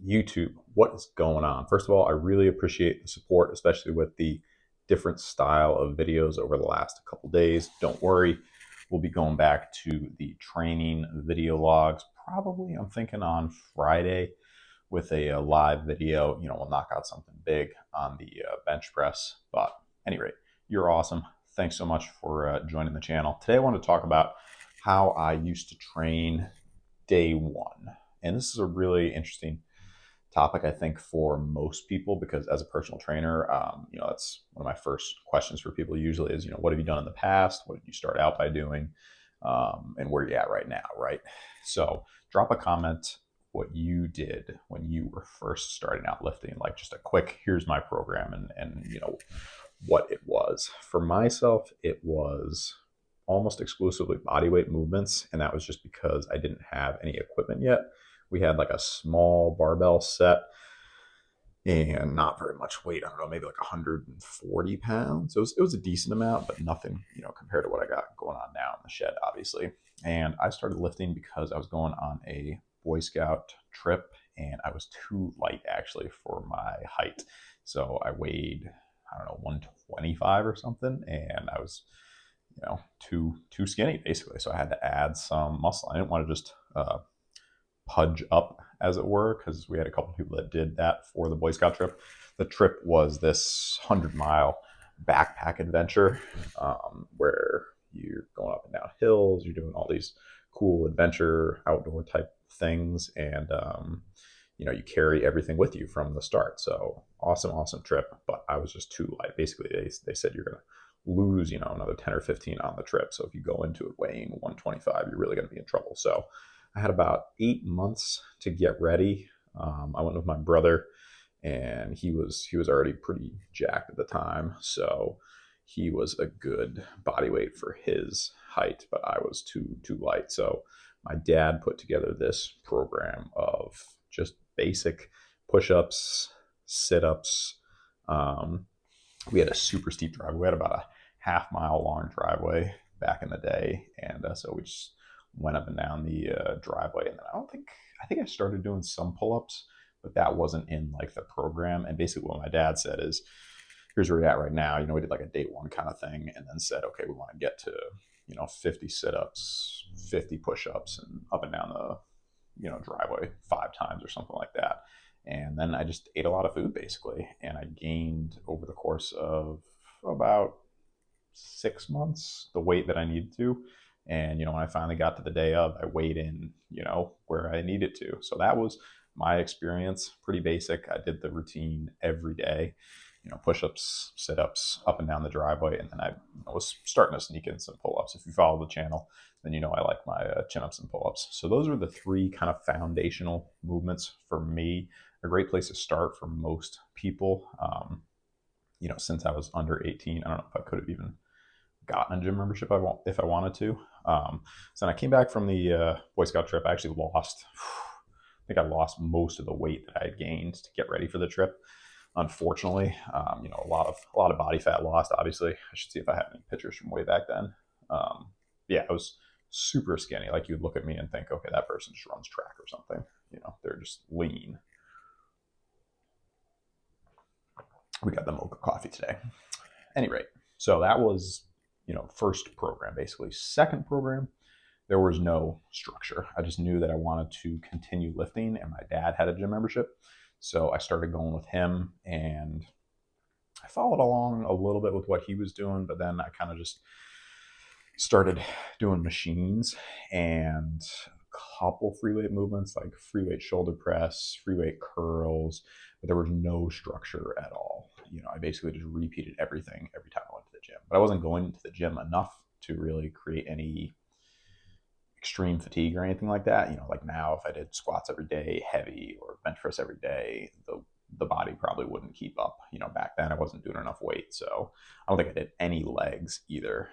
YouTube, what is going on? First of all, I really appreciate the support, especially with the different style of videos over the last couple days. Don't worry, we'll be going back to the training video logs. Probably, I'm thinking on Friday with a live video. We'll knock out something big on the bench press. But at any rate, you're awesome. Thanks so much for joining the channel. Today, I want to talk about how I used to train day one. And this is a really interesting topic, I think, for most people, because as a personal trainer, that's one of my first questions for people usually is, what have you done in the past? What did you start out by doing? And where are you at right now, right? So drop a comment what you did when you were first starting out lifting, like just a quick, here's my program and what it was. For myself, it was almost exclusively bodyweight movements, and that was just because I didn't have any equipment yet. We had like a small barbell set and not very much weight. I don't know, maybe like 140 pounds. It was a decent amount, but nothing, compared to what I got going on now in the shed, obviously. And I started lifting because I was going on a Boy Scout trip, and I was too light actually for my height. So I weighed, I don't know, 125 or something, and I was, too skinny basically. So I had to add some muscle. I didn't want to just pudge up, as it were, because we had a couple of people that did that for the Boy Scout trip. The trip was this 100-mile backpack adventure where you're going up and down hills, you're doing all these cool adventure outdoor type things, and you carry everything with you from the start. So awesome trip, but I was just too light. Basically, they said you're gonna lose another 10 or 15 on the trip. So if you go into it weighing 125, you're really going to be in trouble. So I had about 8 months to get ready. I went with my brother, and he was already pretty jacked at the time, so he was a good body weight for his height, but I was too light. So my dad put together this program of just basic push-ups, sit-ups. We had a super steep driveway. We had about a half-mile long driveway back in the day, and so we just went up and down the driveway. And then I think I started doing some pull-ups, but that wasn't in like the program. And basically what my dad said is, here's where you're at right now. We did like a day one kind of thing, and then said, okay, we want to get to 50 sit-ups, 50 push-ups, and up and down the driveway 5 times or something like that. And then I just ate a lot of food basically, and I gained over the course of about 6 months the weight that I needed to. And when I finally got to the day of, I weighed in where I needed to. So that was my experience. Pretty basic. I did the routine every day, push-ups, sit-ups, up and down the driveway, and then I was starting to sneak in some pull-ups. If you follow the channel, then I like my chin-ups and pull-ups. So those were the 3 kind of foundational movements for me. A great place to start for most people. Since I was under 18, I don't know if I could have even gotten a gym membership if I wanted to. So then I came back from the Boy Scout trip. I actually I think I lost most of the weight that I had gained to get ready for the trip. Unfortunately, a lot of body fat lost. Obviously, I should see if I have any pictures from way back then. Yeah, I was super skinny. Like, you'd look at me and think, okay, that person just runs track or something. They're just lean. We got the mocha coffee today. At any rate, so that was first program. Basically, second program, there was no structure. I just knew that I wanted to continue lifting, and my dad had a gym membership, so I started going with him, and I followed along a little bit with what he was doing, but then I kind of just started doing machines and a couple free weight movements, like free weight shoulder press, free weight curls, but there was no structure at all. I basically just repeated everything every time I went to the gym, but I wasn't going to the gym enough to really create any extreme fatigue or anything like that. Like now, if I did squats every day, heavy, or bench press every day, the body probably wouldn't keep up. Back then I wasn't doing enough weight, so I don't think I did any legs either.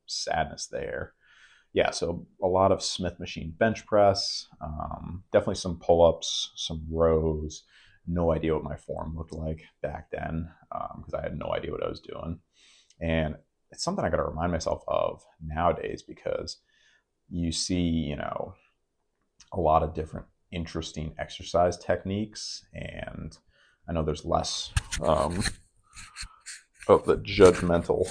Sadness there. Yeah, so a lot of Smith machine bench press, definitely some pull-ups, some rows. No idea what my form looked like back then, because I had no idea what I was doing. And it's something I got to remind myself of nowadays, because you see, a lot of different interesting exercise techniques, and I know there's less of the judgmental.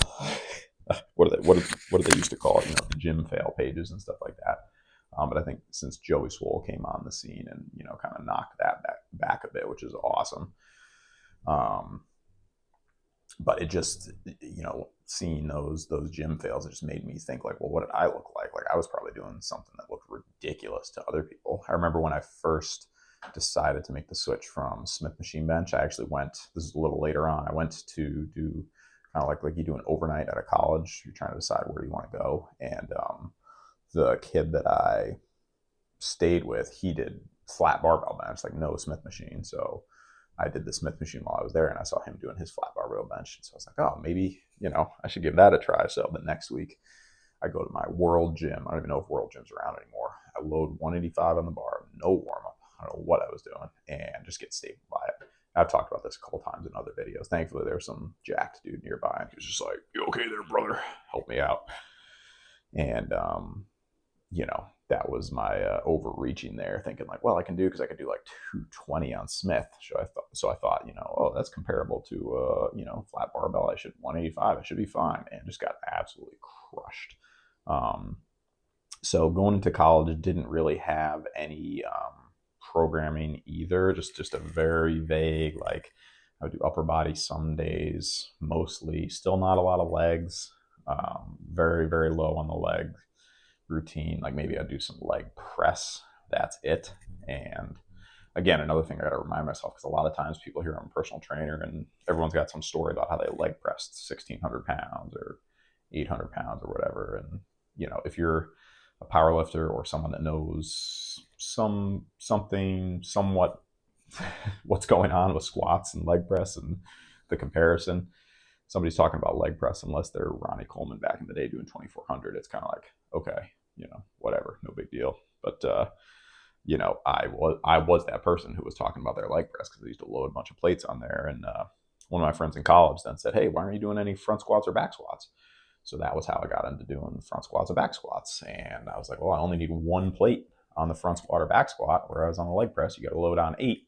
What do they used to call it? The gym fail pages and stuff like that. But I think since Joey Swole came on the scene and kind of knocked that back a bit, which is awesome. But it just, seeing those gym fails, it just made me think like, well, what did I look like? Like I was probably doing something that looked ridiculous to other people. I remember when I first decided to make the switch from Smith machine bench, I actually went, this is a little later on, I went to do kind of like you do an overnight at a college. You're trying to decide where you want to go. And the kid that I stayed with, he did flat barbell bench, like no Smith machine. So I did the Smith machine while I was there, and I saw him doing his flat barbell bench. So I was like, oh, maybe, I should give that a try. So the next week I go to my World Gym. I don't even know if World Gym's around anymore. I load 185 on the bar, no warm up. I don't know what I was doing, and just get stable by it. I've talked about this a couple times in other videos. Thankfully, there was some jacked dude nearby, and he was just like, "You okay there, brother? Help me out." And that was my overreaching there, thinking like, well, I can do, because I could do like 220 on Smith. So I thought, oh, that's comparable to flat barbell. I should 185. I should be fine, and just got absolutely crushed. So going into college, didn't really have any programming either. Just a very vague, like I would do upper body some days, mostly. Still not a lot of legs. Very, very low on the leg routine. Like maybe I'd do some leg press. That's it. And again, another thing I got to remind myself, because a lot of times people hear I'm a personal trainer and everyone's got some story about how they leg pressed 1,600 pounds or 800 pounds or whatever. And, if you're a power lifter or someone that knows something somewhat what's going on with squats and leg press and the comparison, somebody's talking about leg press, unless they're Ronnie Coleman back in the day doing 2,400, it's kind of like, okay, whatever, no big deal. But I was that person who was talking about their leg press, because I used to load a bunch of plates on there. And one of my friends in college then said, hey, why aren't you doing any front squats or back squats? So that was how I got into doing front squats or back squats. And I was like, well, I only need one plate on the front squat or back squat, whereas on the leg press, you got to load on 8,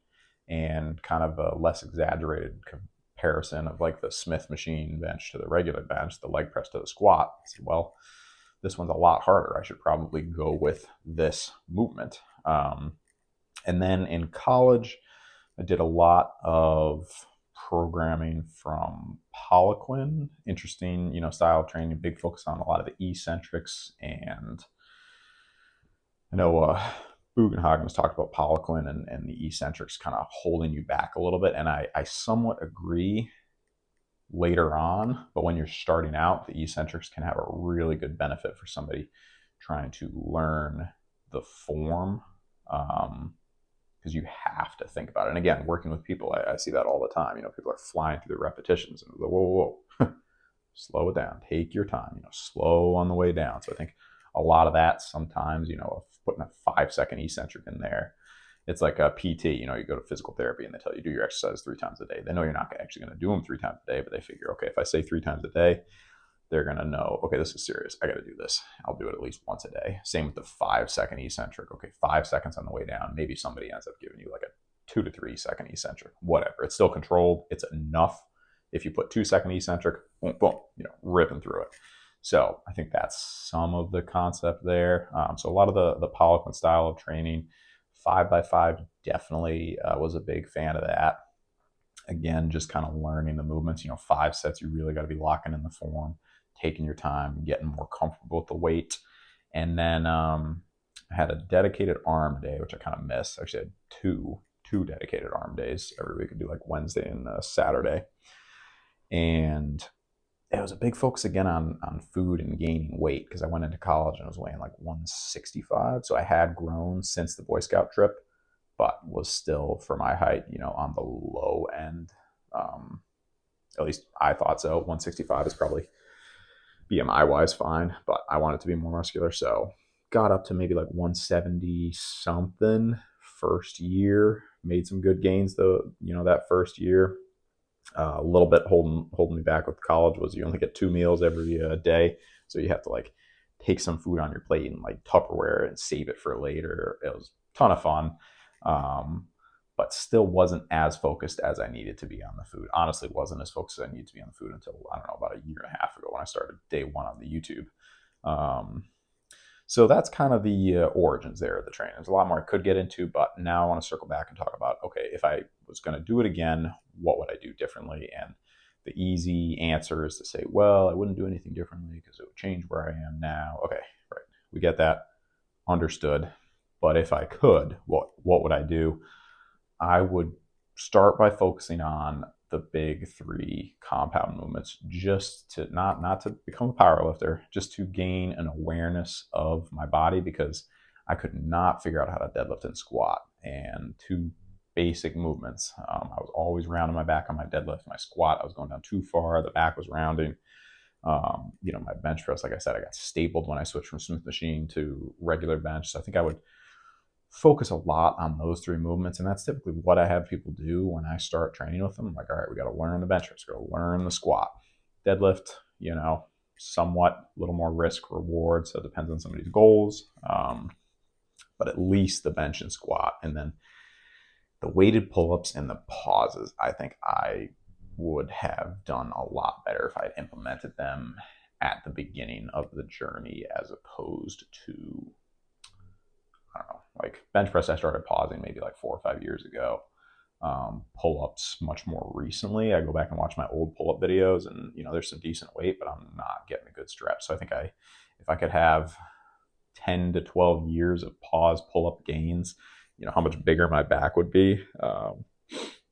and kind of a less exaggerated comparison of like the Smith machine bench to the regular bench, the leg press to the squat. I said, well, this one's a lot harder. I should probably go with this movement. And then in college, I did a lot of programming from Poliquin. Interesting, style training, big focus on a lot of the eccentrics. And I know Bugenhagen has talked about Poliquin and the eccentrics kind of holding you back a little bit. And I somewhat agree later on, but when you're starting out, the eccentrics can have a really good benefit for somebody trying to learn the form, because you have to think about it. And again, working with people, I see that all the time. People are flying through the repetitions, and like, whoa, slow it down, take your time, slow on the way down. So I think a lot of that sometimes, putting a 5-second eccentric in there, it's like a PT. You go to physical therapy and they tell you do your exercise 3 times a day. They know you're not actually going to do them 3 times a day, but they figure, okay, if I say 3 times a day, they're going to know, okay, this is serious. I got to do this. I'll do it at least once a day. Same with the 5-second eccentric. Okay, 5 seconds on the way down. Maybe somebody ends up giving you like a 2 to 3 second eccentric, whatever. It's still controlled. It's enough. If you put 2-second eccentric, boom, boom, ripping through it. So I think that's some of the concept there. So a lot of the Poliquin style of training, 5x5 definitely was a big fan of that. Again, just kind of learning the movements. 5 sets, you really got to be locking in the form, taking your time, getting more comfortable with the weight. And then I had a dedicated arm day, which I kind of missed. Actually, I had two dedicated arm days every week. I do like Wednesday and Saturday. And it was a big focus again on food and gaining weight, because I went into college and I was weighing like 165. So I had grown since the Boy Scout trip, but was still, for my height, on the low end. At least I thought so. 165 is probably BMI wise fine, but I wanted to be more muscular. So got up to maybe like 170 something first year, made some good gains though, that first year. A little bit holding me back with college was you only get 2 meals every day. So you have to like take some food on your plate and like Tupperware and save it for later. It was a ton of fun. but still wasn't as focused as I needed to be on the food. Honestly, wasn't as focused as I needed to be on the food until, I don't know, about a year and a half ago when I started day one on the YouTube. So that's kind of the origins there of the training. There's a lot more I could get into, but now I want to circle back and talk about, okay, if I was going to do it again, what would I do differently? And the easy answer is to say, well, I wouldn't do anything differently because it would change where I am now. Okay, right. We get that. Understood. But if I could, what would I do? I would start by focusing on the big three compound movements, just to not to become a power lifter, just to gain an awareness of my body, because I could not figure out how to deadlift and squat. And two basic movements. I was always rounding my back on my deadlift. My squat, I was going down too far. The back was rounding. My bench press, like I said, I got stapled when I switched from Smith machine to regular bench. So I think I would focus a lot on those three movements. And that's typically what I have people do when I start training with them. I'm like, all right, we got to learn the bench press, we got to learn the squat. Deadlift, somewhat a little more risk reward. So it depends on somebody's goals. But at least the bench and squat. And then the weighted pull-ups and the pauses, I think I would have done a lot better if I had implemented them at the beginning of the journey, as opposed to, I don't know, like bench press I started pausing maybe like 4 or 5 years ago. Pull-ups much more recently. I go back and watch my old pull-up videos, and there's some decent weight, but I'm not getting a good stretch. So I think if I could have 10 to 12 years of pause pull-up gains, how much bigger my back would be.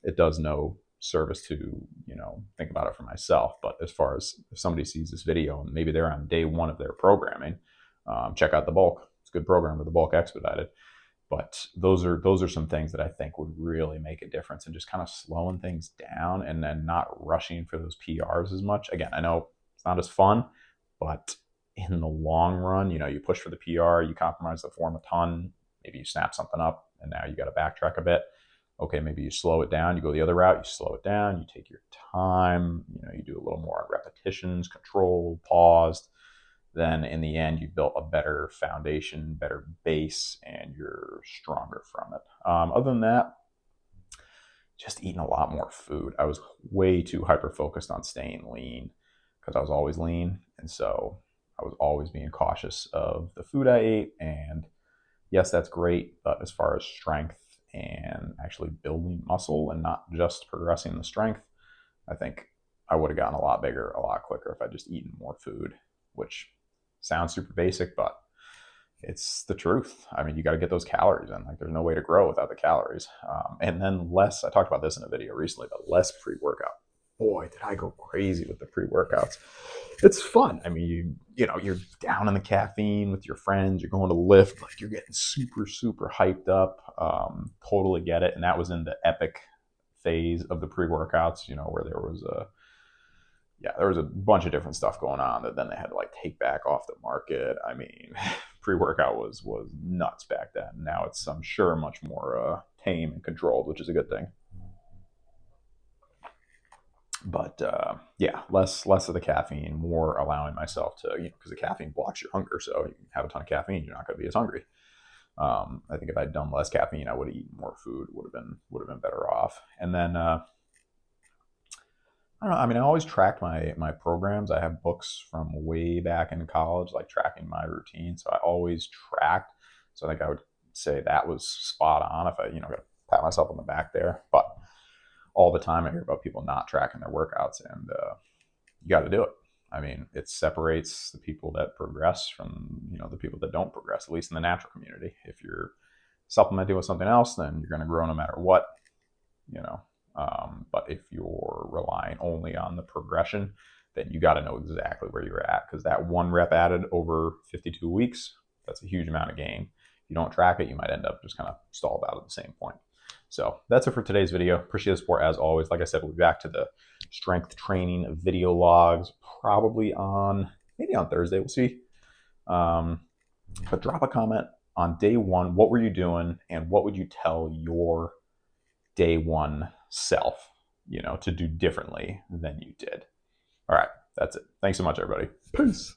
It does no service to think about it for myself. But as far as if somebody sees this video and maybe they're on day one of their programming, check out the bulk. It's a good program with the bulk expedited. But those are some things that I think would really make a difference, and just kind of slowing things down and then not rushing for those PRs as much. Again, I know it's not as fun, but in the long run, you push for the PR, you compromise the form a ton, maybe you snap something up and now you got to backtrack a bit. Okay, maybe you slow it down, you go the other route, you slow it down, you take your time, you do a little more repetitions, controlled, paused. Then in the end, you've built a better foundation, better base, and you're stronger from it. Other than that, just eating a lot more food. I was way too hyper-focused on staying lean because I was always lean. And so I was always being cautious of the food I ate. And yes, that's great. But as far as strength and actually building muscle and not just progressing the strength, I think I would have gotten a lot bigger, a lot quicker if I just eaten more food, which sounds super basic, but it's the truth. I mean, you got to get those calories in. Like, there's no way to grow without the calories. And then less, I talked about this in a video recently, but less pre-workout. Boy, did I go crazy with the pre-workouts. It's fun. I mean, you're down in the caffeine with your friends, you're going to lift, like you're getting super, super hyped up. Totally get it. And that was in the epic phase of the pre-workouts, where there was a bunch of different stuff going on that then they had to take back off the market. I mean, pre-workout was nuts back then. Now it's, I'm sure, much more tame and controlled, which is a good thing. But less of the caffeine, more allowing myself to, because the caffeine blocks your hunger. So you have a ton of caffeine, you're not going to be as hungry. I think if I'd done less caffeine, I would have eaten more food, would have been better off. And then I don't know. I mean, I always tracked my programs. I have books from way back in college, tracking my routine. So I always tracked. So I think I would say that was spot on. If I, got to pat myself on the back there. But all the time I hear about people not tracking their workouts, and you got to do it. I mean, it separates the people that progress from, the people that don't progress, at least in the natural community. If you're supplementing with something else, then you're going to grow no matter what, but if you're relying only on the progression, then you got to know exactly where you're at, because that one rep added over 52 weeks, that's a huge amount of gain. If you don't track it, you might end up just kind of stalled out at the same point. So that's it for today's video. Appreciate the support as always. Like I said, we'll be back to the strength training video logs probably maybe on Thursday. We'll see. But drop a comment on day one. What were you doing, and what would you tell your day one self, to do differently than you did? All right, that's it. Thanks so much, everybody. Peace.